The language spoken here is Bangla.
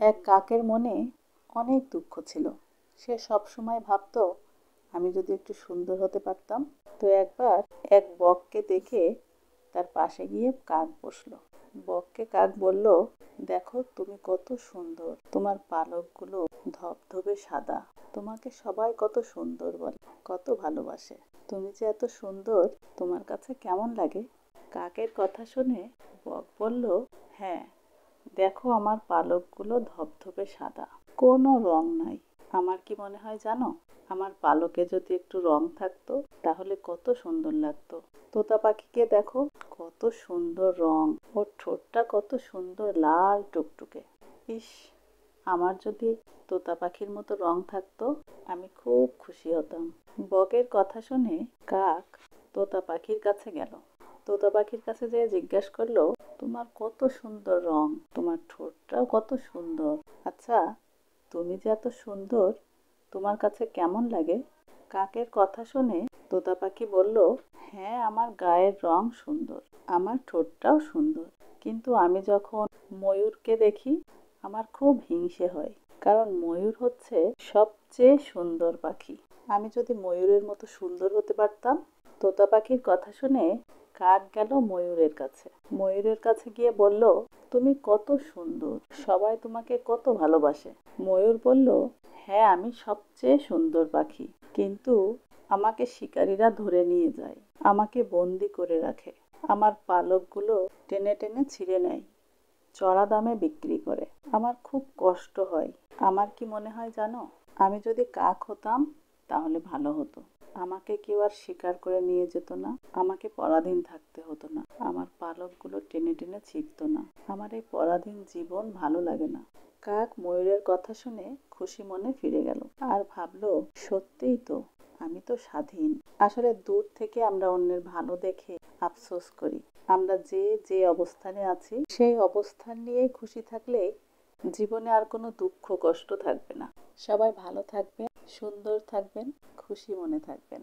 এক কাকের মনে অনেক দুঃখ ছিল। সে সবসময় ভাবতো, আমি যদি একটু সুন্দর হতে পারতাম। তো একবার এক বককে দেখে তার পাশে গিয়ে কাক বসলো। বককে কাক বলল, দেখো তুমি কত সুন্দর, তোমার পালকগুলো ধবধবে সাদা, তোমাকে সবাই কত সুন্দর বলে, কত ভালোবাসে। তুমি যে এত সুন্দর, তোমার কাছে কেমন লাগে? কাকের কথা শুনে বক বলল, হ্যাঁ, দেখো আমার পালকগুলো ধবধবে সাদা, কোনো রং নাই। আমার কি মনে হয় জানো, আমার পালকে যদি একটু রং থাকতো তাহলে কত সুন্দর লাগতো। তোতা পাখিকে দেখো, কত সুন্দর রং, ওর ঠোঁটটা কত সুন্দর লাল টুকটুকে। ইস, আমার যদি তোতা পাখির মতো রং থাকতো, আমি খুব খুশি হতাম। বকের কথা শুনে কাক তোতা পাখির কাছে গেল। তোতা পাখির কাছে যেয়ে জিজ্ঞাসা করলো, তোমার কত সুন্দর রং, তোমার ঠোঁটটাও কত সুন্দর। আচ্ছা, তুমি যে এত সুন্দর, তোমার কাছে কেমন লাগে? কাকের কথা শুনে তোতা পাখি বলল, হ্যাঁ, আমার গায়ের রং সুন্দর, আমার ঠোঁটটাও সুন্দর, কিন্তু আমি যখন ময়ূরকে দেখি আমার খুব হিংসে হয়, কারণ ময়ূর হচ্ছে সবচেয়ে সুন্দর পাখি। আমি যদি ময়ূরের মতো সুন্দর হতে পারতাম। তোতা পাখির কথা শুনে কাক গেল ময়ূরের কাছে। ময়ূরের কাছে গিয়ে বলল, তুমি কত সুন্দর, সবাই তোমাকে কত ভালোবাসে। ময়ূর বলল, হ্যাঁ, আমি সবচেয়ে সুন্দর পাখি, কিন্তু আমাকে শিকারীরা ধরে নিয়ে যায়, আমাকে বন্দি করে রাখে, আমার পালকগুলো টেনে টেনে ছিঁড়ে নেয়, চড়া দামে বিক্রি করে, আমার খুব কষ্ট হয়। আমার কি মনে হয় জানো, আমি যদি কাক হতাম তাহলে ভালো হতো। আমাকে কেউ আর শিকার করে নিয়ে যেত না, আমাকে পরাধীন থাকতে হতো না, আমার পালকগুলো টেনে টেনে ছিঁড়তো না। আমার এই পরাধীন জীবন ভালো লাগে না। কাক ময়ূরের কথা শুনে খুশি মনে ফিরে গেল আর ভাবলো, সত্যিই তো, আমি তো স্বাধীন। আসলে দূর থেকে আমরা অন্যের ভালো দেখে আফসোস করি। আমরা যে যে অবস্থানে আছি সেই অবস্থান নিয়েই খুশি থাকলে জীবনে আর কোনো দুঃখ কষ্ট থাকবে না। সবাই ভালো থাকবেন, সুন্দর থাকবেন, খুশি মনে থাকবেন।